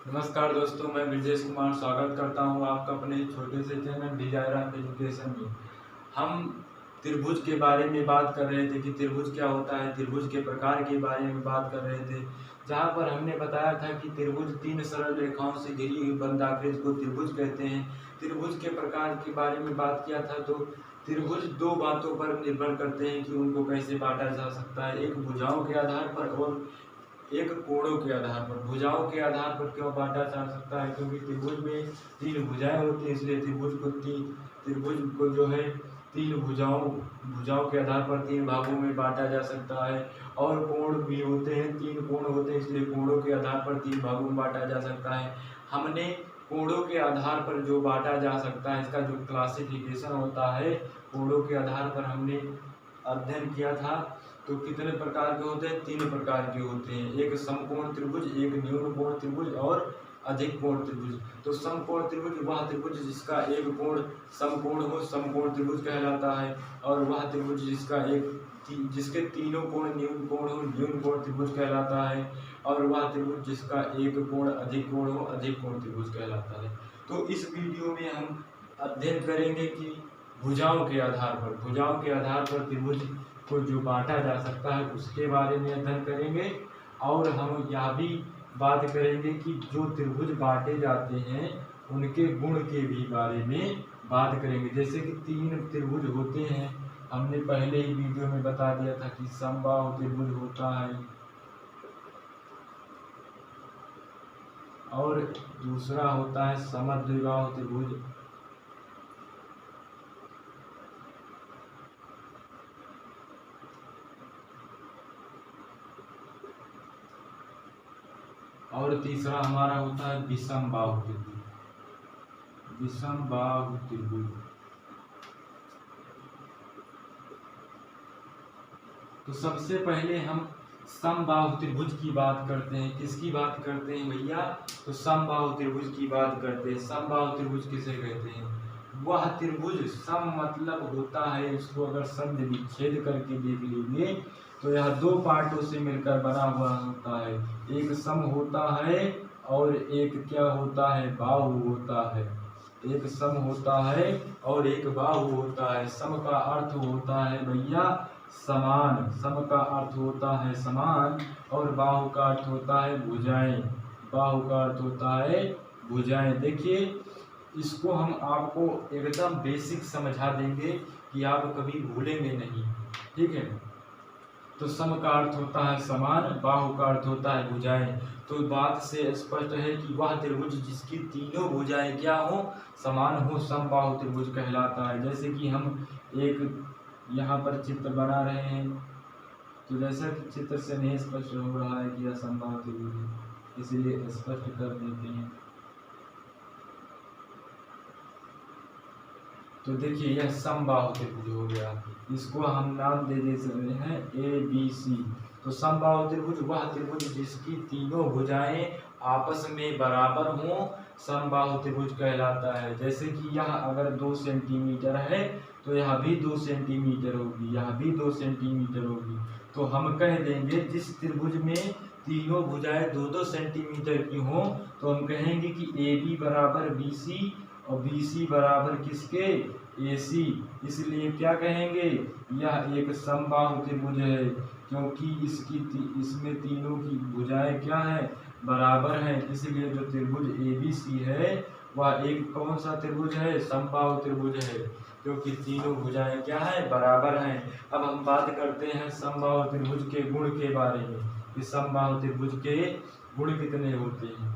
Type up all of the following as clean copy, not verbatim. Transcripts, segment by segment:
नमस्कार दोस्तों, मैं ब्रजेश कुमार स्वागत करता हूं आपका अपने छोटे से चैनल डिजायर एजुकेशन में। हम त्रिभुज के बारे में बात कर रहे थे कि त्रिभुज क्या होता है, त्रिभुज के प्रकार के बारे में बात कर रहे थे, जहां पर हमने बताया था कि त्रिभुज 3 सरल रेखाओं से घिरी हुई बंद आकृति को त्रिभुज कहते हैं। त्रिभुज के प्रकार के बारे में बात किया था, तो त्रिभुज दो बातों पर निर्भर करते हैं कि उनको कैसे बांटा जा सकता है, एक भुजाओं के आधार पर और एक कोणों के आधार पर। भुजाओं के आधार पर क्यों बांटा जा सकता है, क्योंकि त्रिभुज में 3 भुजाएं होती हैं, इसलिए त्रिभुज को जो है 3 भुजाओं के आधार पर 3 भागों में बांटा जा सकता है। और कोण भी होते हैं, 3 कोण होते हैं, इसलिए कोणों के आधार पर 3 भागों में बांटा जा सकता है। हमने कोणों के आधार पर जो बांटा जा सकता है, इसका जो क्लासिफिकेशन होता है, कोणों के आधार पर हमने अध्ययन किया था। तो कितने प्रकार के होते हैं? 3 प्रकार के होते हैं, एक समकोण त्रिभुज, एक न्यून कोण त्रिभुज और अधिक कोण त्रिभुज। तो समकोण त्रिभुज वह त्रिभुज जिसका एक कोण समकोण हो, समकोण त्रिभुज कहलाता है। और वह त्रिभुज जिसके तीनों कोण न्यून कोण हो, न्यून कोण त्रिभुज कहलाता है। और वह त्रिभुज जिसका एक कोण अधिक कोण हो, अधिक कोण त्रिभुज कहलाता है। तो इस वीडियो में हम अध्ययन करेंगे कि भुजाओं के आधार पर त्रिभुज को जो बांटा जा सकता है उसके बारे में अध्ययन करेंगे। और हम यह भी बात करेंगे कि जो त्रिभुज बांटे जाते हैं उनके गुण के भी बारे में बात करेंगे। जैसे कि 3 त्रिभुज होते हैं, हमने पहले ही वीडियो में बता दिया था कि समबाहु त्रिभुज होता है, और दूसरा होता है समद्विबाहु त्रिभुज, और तीसरा हमारा होता है विषमबाहु त्रिभुज। तो सबसे पहले हम समबाहु त्रिभुज की बात करते हैं। किसकी बात करते हैं भैया? तो समबाहु त्रिभुज की बात करते हैं। समबाहु त्रिभुज किसे कहते हैं? वह त्रिभुज, सम मतलब होता है, इसको अगर संधि विच्छेद करके देख लीजिए तो यह 2 पार्टों से मिलकर बना हुआ होता है। एक सम होता है और एक क्या होता है? बाहु होता है। एक सम होता है और एक बाहु होता है। सम का अर्थ होता है भैया समान, सम का अर्थ होता है समान, और बाहु का अर्थ होता है भुजाएं। बाहु का अर्थ होता है भुजाएं। देखिए, इसको हम आपको एकदम बेसिक समझा देंगे कि आप कभी भूलेंगे नहीं, ठीक है। तो सम का अर्थ होता है समान, बाहु का अर्थ होता है भुजाएं। तो बात से स्पष्ट है कि वह त्रिभुज जिसकी तीनों भुजाएं क्या हो? समान हो, समबाहु त्रिभुज कहलाता है। जैसे कि हम एक यहाँ पर चित्र बना रहे हैं, तो जैसा कि चित्र से नहीं स्पष्ट हो रहा है कि यह समबाहु त्रिभुज है, इसलिए स्पष्ट कर देते हैं। तो देखिए, यह समबाहु त्रिभुज हो गया, इसको हम नाम दे देते हैं ABC। तो समबाहु त्रिभुज वह त्रिभुज जिसकी तीनों भुजाएं आपस में बराबर हों, समबाहु त्रिभुज कहलाता है। जैसे कि यह अगर 2 सेंटीमीटर है तो यह भी 2 सेंटीमीटर होगी, यह भी 2 सेंटीमीटर होगी। तो हम कह देंगे जिस त्रिभुज में तीनों भुजाएं 2-2 सेंटीमीटर की हों, तो हम कहेंगे कि AB बराबर BC और BC बराबर किसके? AC। इसलिए क्या कहेंगे? यह एक समबाहु त्रिभुज है, क्योंकि इसमें तीनों की भुजाएं क्या है? बराबर हैं। इसलिए जो त्रिभुज ABC है वह एक कौन सा त्रिभुज है? समबाहु त्रिभुज है, क्योंकि तीनों भुजाएं क्या है? बराबर हैं। अब हम बात करते हैं समबाहु त्रिभुज के गुण के बारे में कि समबाहु त्रिभुज के गुण कितने होते हैं।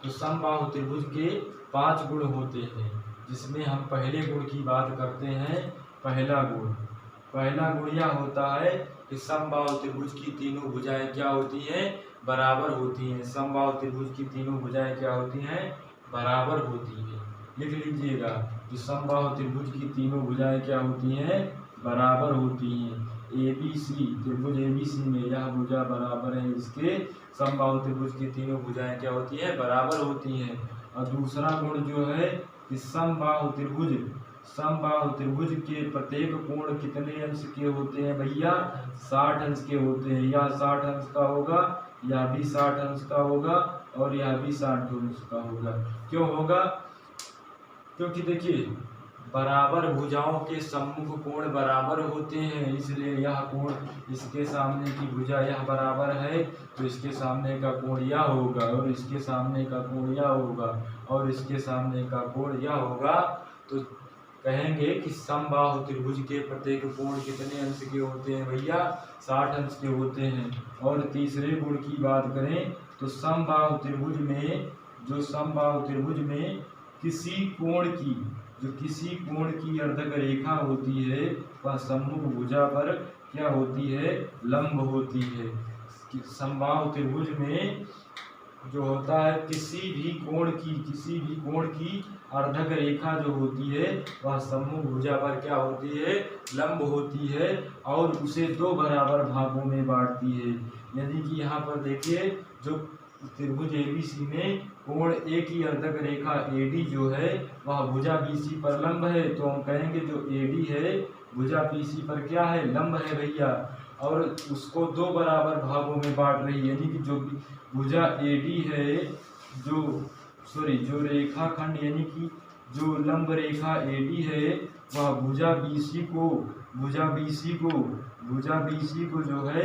तो समबाहु त्रिभुज के 5 गुण होते हैं, जिसमें हम पहले गुण की बात करते हैं। पहला गुण यह होता है कि समबाहु त्रिभुज की तीनों भुजाएं क्या होती हैं? बराबर होती हैं। समबाहु त्रिभुज की तीनों भुजाएं क्या होती हैं? बराबर होती हैं। लिख लीजिएगा, कि समबाहु त्रिभुज की तीनों भुजाएं क्या होती हैं? बराबर होती हैं। ABC त्रिभुज ABC में यह भुजा बराबर है इसके, समबाहु त्रिभुज की तीनों भुजाएं क्या होती हैं? बराबर होती हैं। और दूसरा गुण जो है कि समबाहु त्रिभुज के प्रत्येक कोण कितने अंश के होते हैं भैया? 60 अंश के होते हैं। यह 60 अंश का होगा, यह भी 60 अंश का होगा, और यह भी 60 का होगा। क्यों होगा? क्योंकि देखिए बराबर भुजाओं के सम्मुख कोण बराबर होते हैं, इसलिए यह कोण इसके सामने की भुजा यह बराबर है तो इसके सामने का कोण यह होगा, और इसके सामने का कोण यह होगा, और इसके सामने का कोण यह होगा। तो कहेंगे कि समबाहु त्रिभुज के प्रत्येक कोण कितने अंश के होते हैं भैया? 60 अंश के होते हैं। और तीसरे गुण की बात करें तो समबाहु त्रिभुज में किसी कोण की अर्धक रेखा होती है वह सम्मुख भुजा पर क्या होती है? लंब होती है। समबाहु त्रिभुज में जो होता है किसी भी कोण की अर्धक रेखा जो होती है वह सम्मुख भुजा पर क्या होती है? लंब होती है, और उसे 2 बराबर भागों में बांटती है। यानी कि यहाँ पर देखिए जो त्रिभुज ABC में कोण A की अर्धक रेखा AD जो है वह भुजा BC पर लंब है, तो हम कहेंगे जो AD है भुजा BC पर क्या है? लंब है भैया, और उसको 2 बराबर भागों में बांट रही है। यानी कि जो भुजा AD है जो रेखाखंड यानी कि जो लंब रेखा AD है वह भुजा BC को जो है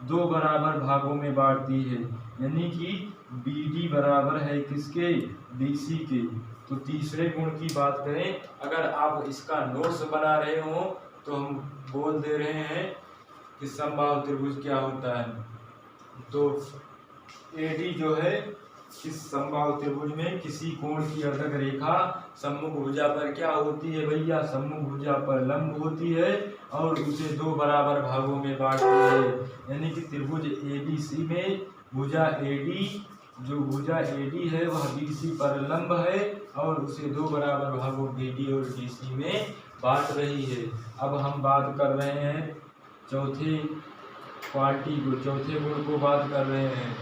2 बराबर भागों में बांटती है। यानी कि BD बराबर है किसके? BC के। तो तीसरे गुण की बात करें, अगर आप इसका नोट्स बना रहे हो तो हम बोल दे रहे हैं कि समबाहु त्रिभुज क्या होता है। तो AD जो है इस समबाहु त्रिभुज में किसी कोण की अर्धक रेखा सम्मुख भुजा पर क्या होती है भैया? सम्मुख भुजा पर लंब होती है, और उसे 2 बराबर भागों में बांटती है। यानी कि त्रिभुज ABC में भुजा AD है वह BC पर लंब है, और उसे 2 बराबर भागों BD और DC में बांट रही है। अब हम बात कर रहे हैं चौथे गुण को बात कर रहे हैं।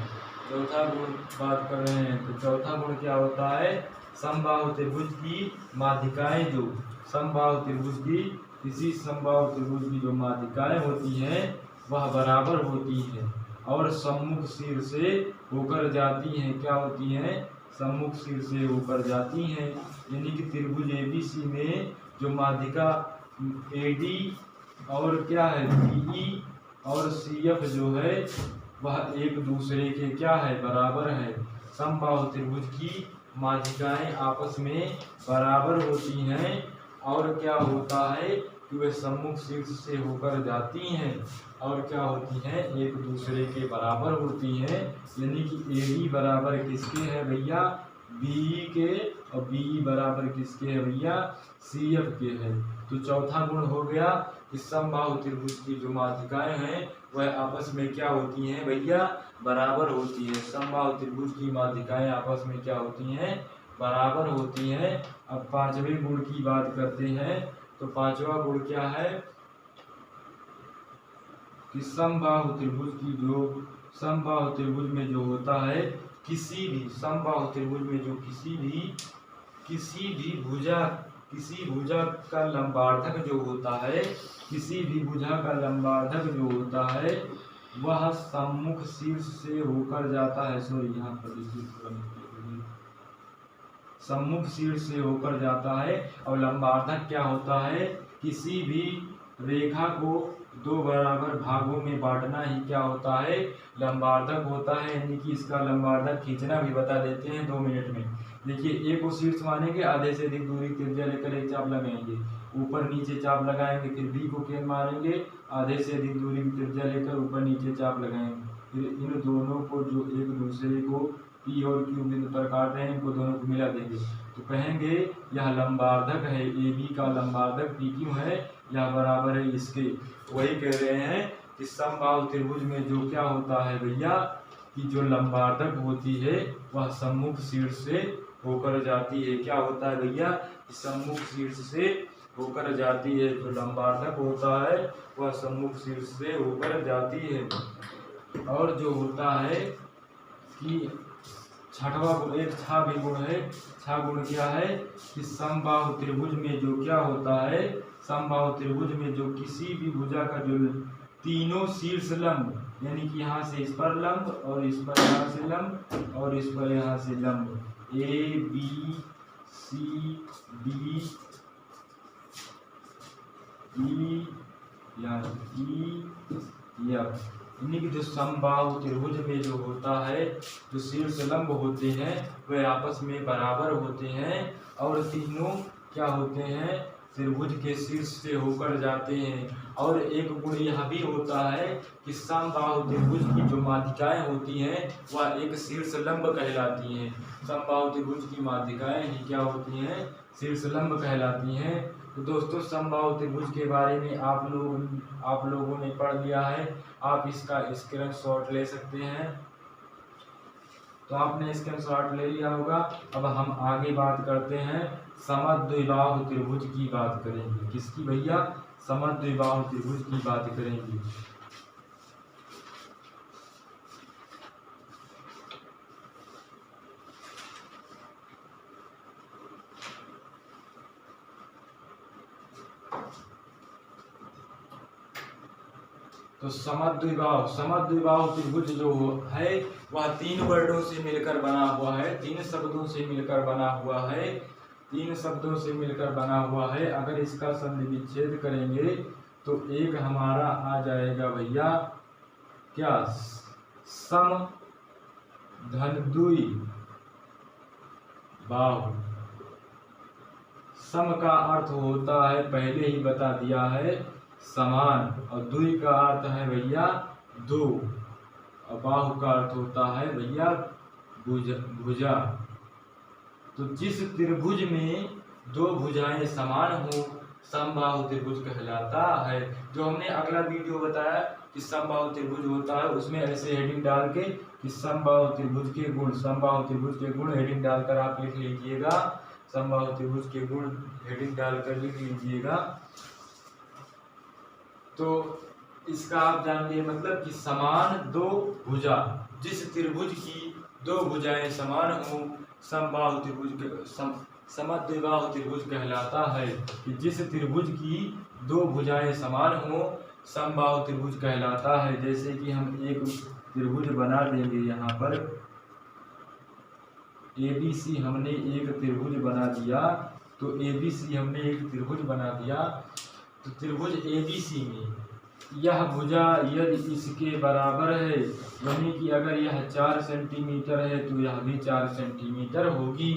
चौथा गुण बात कर रहे हैं तो चौथा गुण क्या होता है? समबाहु त्रिभुज की माध्यिकाएं किसी समबाहु त्रिभुज की जो माध्यिकाएं होती हैं वह बराबर होती है और सम्मुख सिर से होकर जाती हैं। क्या होती हैं? सम्मुख सिर से होकर जाती हैं। यानी कि त्रिभुज ABC में जो माध्यिका AD और क्या है BE और CF जो है वह एक दूसरे के क्या है? बराबर है। समबाहु त्रिभुज की माध्यिकाएं आपस में बराबर होती हैं, और क्या होता है कि वे सम्मुख शीर्ष से होकर जाती हैं और क्या होती हैं? एक दूसरे के बराबर होती हैं। यानी कि AD बराबर किसके है भैया? BE के, और BE बराबर किसके है भैया? CF के है। तो चौथा गुण हो गया कि समबाहु त्रिभुज की जो माध्यिकाएं हैं वह आपस में क्या होती हैं भैया? बराबर होती है। समबाहु त्रिभुज की माध्यिकाएं आपस में क्या होती हैं? बराबर होती हैं। अब पांचवें गुण की बात करते हैं। तो पांचवा गुण क्या है कि समबाहु त्रिभुज में जो होता है समबाहु त्रिभुज में जो किसी भी भुजा का लंबार्धक जो होता है वह सम्मुख शीर्ष से होकर जाता है। यहाँ पर सम्मुख शीर्ष से होकर जाता है। और लंबार्धक क्या होता है? किसी भी रेखा को 2 बराबर भागों में बांटना ही क्या होता है? लंबार्धक होता है। यानी कि इसका लंबार्धक खींचना भी बता देते हैं 2 मिनट में। देखिए A को शीर्ष मानेंगे, आधे से अधिक दूरी त्रिज्या लेकर एक चाप लगाएंगे, ऊपर नीचे चाप लगाएंगे, फिर B को केंद्र मानेंगे, आधे से अधिक दूरी की त्रिज्या लेकर ऊपर नीचे चाप लगाएंगे, फिर इन दोनों को जो एक दूसरे को P और Q बिंदु पर काट रहे हैं इनको दोनों को मिला देंगे। तो कहेंगे यह लंबार्धक है, AB का लंबार्धक PQ है, यह बराबर है इसके। वही कह रहे हैं कि समबाहु त्रिभुज में जो क्या होता है भैया कि जो लंबार्धक होती है वह सम्मुख शीर्ष से होकर जाती है। क्या होता है भैया? सम्मुख शीर्ष से होकर जाती है। जो लंबार्धक होता है वह सम्मुख शीर्ष से होकर जाती है। और जो होता है कि छठवां गुण, एक छा भी गुण है। छा गुण क्या है कि समबाहु त्रिभुज में जो क्या होता है? समबाहु त्रिभुज में जो किसी भी भुजा का जो तीनों शीर्ष लंब, यानी कि यहाँ से इस पर लंब और इस पर यहाँ से लंब और इस पर यहाँ से लंब, A B C D E या ई एफ, यानी कि जो समबाहु त्रिभुज में जो होता है, जो शीर्ष लंब होते हैं वे आपस में बराबर होते हैं और तीनों क्या होते हैं, त्रिभुज के शीर्ष से होकर जाते हैं। और एक गुण यह भी होता है कि समबाहु त्रिभुज की जो माध्यिकाएं होती हैं वह एक शीर्ष लंब कहलाती हैं। समबाहु त्रिभुज की माध्यिकाएं ही क्या होती हैं, शीर्ष लंब कहलाती हैं। तो दोस्तों समबाहु त्रिभुज के बारे में आप लोगों ने पढ़ लिया है, आप इसका स्क्रीनशॉट ले सकते हैं। तो आपने स्क्रीनशॉट ले लिया होगा। अब हम आगे बात करते हैं, समद्विबाहु त्रिभुज की बात करेंगे। किसकी भैया, समद्विबाहु त्रिभुज की बात करेंगे। तो समद्विबाहु त्रिभुज जो है वह तीन वर्डों से मिलकर बना हुआ है, तीन शब्दों से मिलकर बना हुआ है, तीन शब्दों से मिलकर बना हुआ है। अगर इसका संधि विच्छेद करेंगे तो एक हमारा आ जाएगा भैया क्या, सम धन द्वि बाहु। सम का अर्थ होता है, पहले ही बता दिया है, समान, और द्वि का अर्थ है भैया दो, और बाहु का अर्थ होता है भैया भुजा। तो जिस त्रिभुज में दो भुजाएं समान हो समबाहु त्रिभुज कहलाता है। जो हमने अगला वीडियो बताया कि समबाहु त्रिभुज होता है, उसमें ऐसे हेडिंग डाल के कि समबाहु त्रिभुज के गुण, समबाहु त्रिभुज के गुण हेडिंग डालकर आप लिख लीजिएगा, समबाहु त्रिभुज के गुण हेडिंग डालकर लिख लीजिएगा। तो इसका आप जानिए मतलब कि समान दो भुजा, जिस त्रिभुज की दो भुजाएं समान हो समबाहु त्रिभुज समद्विबाहु त्रिभुज कहलाता है। कि जिस त्रिभुज की दो भुजाएं समान हो समबाहु त्रिभुज कहलाता है। जैसे कि हम एक त्रिभुज बना देंगे, यहाँ पर ABC हमने एक त्रिभुज बना दिया, तो ABC हमने एक त्रिभुज बना दिया, तो त्रिभुज ABC में यह भुजा यदि इसके बराबर है, यानी कि अगर यह 4 सेंटीमीटर है तो यह भी 4 सेंटीमीटर होगी,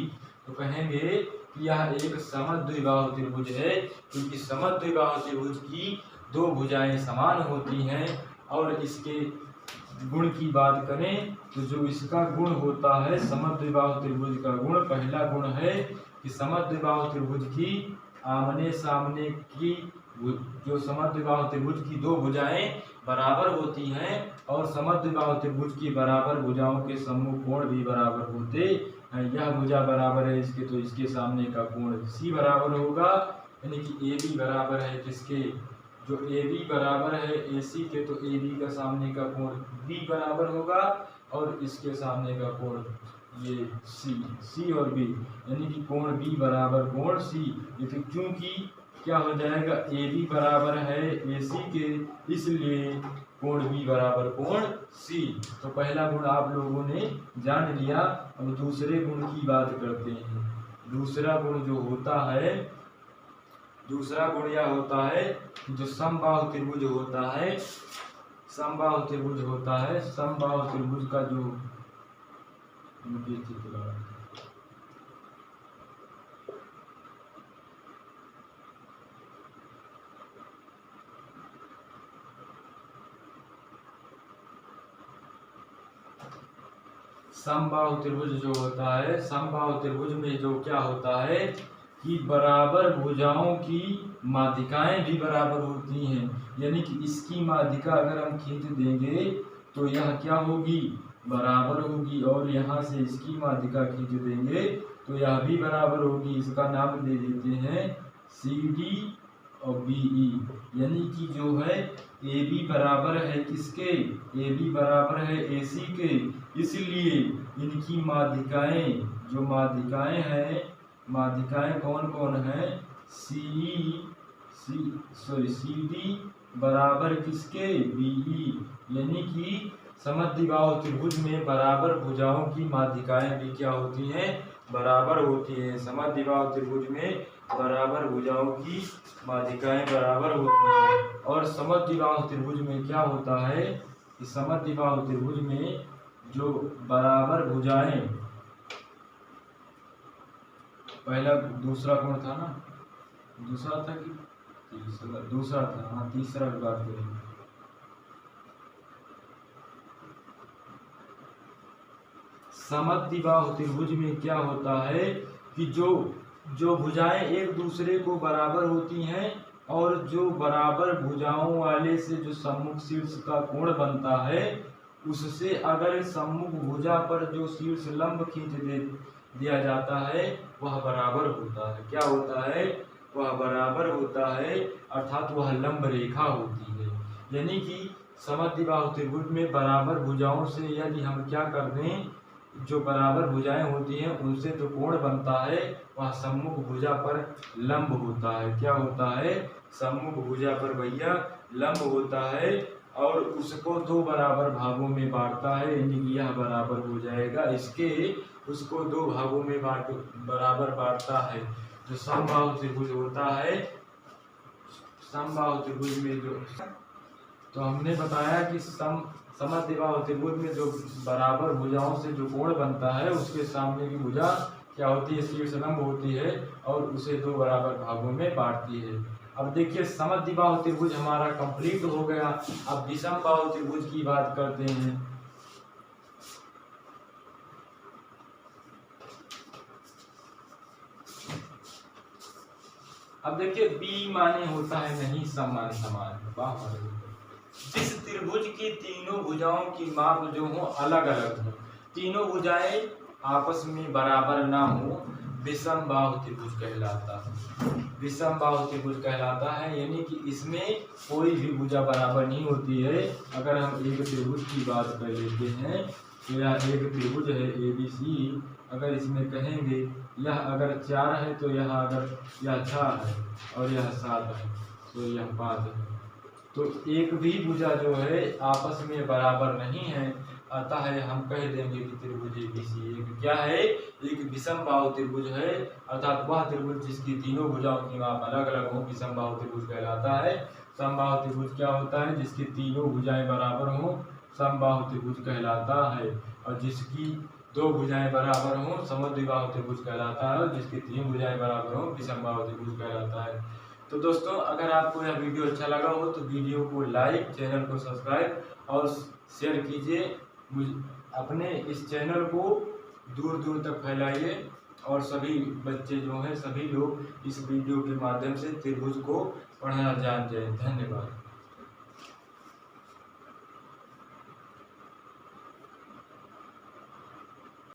तो कहेंगे कि यह एक समद्विबाहु त्रिभुज है, क्योंकि समद्विबाहु त्रिभुज की दो भुजाएं समान होती हैं। और इसके गुण की बात करें तो जो इसका गुण होता है समद्विबाहु त्रिभुज का गुण, पहला गुण है कि समद्विबाहु त्रिभुज की आमने सामने की जो समद्विबाहु त्रिभुज की दो भुजाएं बराबर होती हैं और समद्विबाहु त्रिभुज की बराबर भुजाओं के सम्मुख कोण भी बराबर होते हैं। यह भुजा बराबर है इसके, तो इसके सामने का कोण C बराबर होगा, यानी कि AB बराबर है किसके, जो AB बराबर है AC के, तो AB का सामने का कोण B बराबर होगा और इसके सामने का कोण ये C और B, यानी कि कोण B बराबर कोण C। क्योंकि क्या हो जाएगा, AB बराबर है AC के, इसलिए कोण B बराबर कोण C। तो पहला गुण आप लोगों ने जान लिया। अब दूसरे गुण की बात करते हैं। दूसरा गुण जो होता है, दूसरा गुण यह होता है जो समबाहु त्रिभुज होता है, समबाहु त्रिभुज होता है, समबाहु त्रिभुज का जो समबाहु त्रिभुज जो होता है, समबाहु त्रिभुज में जो क्या होता है कि बराबर भुजाओं की माध्यिकाएं भी बराबर होती हैं, यानी कि इसकी माध्यिका अगर हम खींच देंगे तो यह क्या होगी, बराबर होगी, और यहाँ से इसकी माध्यिका खींच देंगे तो यह भी बराबर होगी। इसका नाम दे देते हैं CD और BE, यानी कि जो है AB बराबर है किसके, AB बराबर है AC के, इसलिए इनकी माध्यिकाएं, जो माध्यिकाएं हैं, माध्यिकाएं कौन कौन हैं, CD बराबर किसके, BE, यानी कि समद्विबाहु त्रिभुज में बराबर भुजाओं की माध्यिकाएं भी क्या होती हैं, बराबर होती हैं। समद्विबाहु त्रिभुज में बराबर भुजाओं की माध्यिकाएं बराबर होती हैं। और समद्विबाहु त्रिभुज में क्या होता है कि समद्विबाहु त्रिभुज में जो बराबर भुजाएं, पहला दूसरा कोण था ना, दूसरा था कि तीसरा, दूसरा था, हाँ तीसरा की बात करेंगे। समद्विबाहु त्रिभुज में क्या होता है कि जो भुजाएं एक दूसरे को बराबर होती हैं और जो बराबर भुजाओं वाले से जो सम्मुख शीर्ष का कोण बनता है, उससे अगर सम्मुख भुजा पर जो शीर्ष लंब खींच दिया जाता है वह बराबर होता है। क्या होता है, वह बराबर होता है, अर्थात वह लंब रेखा होती है। यानी कि समद्विबाहु त्रिभुज में बराबर भुजाओं से यदि हम क्या कर दें, जो बराबर भुजाएं होती हैं उनसे जो कोण बनता है वह सम्मुख भुजा पर लंब होता है। क्या होता है, सम्मुख भुजा पर भैया लंब होता है और उसको दो बराबर भागों में बांटता है, यानी कि यह बराबर हो जाएगा इसके, उसको दो भागों में बराबर बांटता है। जो समबाहु त्रिभुज होता है, समबाहु त्रिभुज में जो, तो हमने बताया कि समद्विबाहु त्रिभुज में जो बराबर भुजाओं से जो कोण बनता है उसके सामने की भुजा क्या होती है, शीर्ष लंब होती है और उसे दो बराबर भागों में बांटती है। अब देखिए समद्विबाहु त्रिभुज हमारा कंप्लीट हो गया। अब विषमबाहु त्रिभुज की बात करते हैं। अब देखिए बी माने होता है नहीं सम माने समान। जिस त्रिभुज की तीनों भुजाओं की माप जो हो अलग अलग हो, तीनों भुजाएं आपस में बराबर ना हो, विषमबाहु त्रिभुज कहलाता है। विषमबाहु त्रिभुज कहलाता है, यानी कि इसमें कोई भी भुजा बराबर नहीं होती है। अगर हम एक त्रिभुज की बात कर लेते हैं तो यह एक त्रिभुज है ABC, अगर इसमें कहेंगे यह अगर 4 है तो यह अगर यह 6 है और यह 7 है तो यह 5 है, तो एक भी भुजा जो है आपस में बराबर नहीं है। अतः हम कह देंगे कि त्रिभुज ABC एक क्या है, एक विषमबाहु त्रिभुज है, अर्थात वह त्रिभुज जिसकी तीनों भुजाओं की माप अलग अलग हो विषमबाहु त्रिभुज कहलाता है। समबाहु त्रिभुज क्या होता है, जिसकी तीनों भुजाएं बराबर हो समबाहु त्रिभुज कहलाता है, और जिसकी दो भुजाएं बराबर हो समद्विबाहु त्रिभुज कहलाता है, और जिसकी तीन भुजाएं बराबर हो विषमबाहु त्रिभुज कहलाता है। तो दोस्तों अगर आपको यह वीडियो अच्छा लगा हो तो वीडियो को लाइक, चैनल को सब्सक्राइब और शेयर कीजिए। अपने इस चैनल को दूर दूर तक फैलाइए और सभी बच्चे जो हैं सभी लोग इस वीडियो के माध्यम से त्रिभुज को पढ़ना जान जाए। धन्यवाद।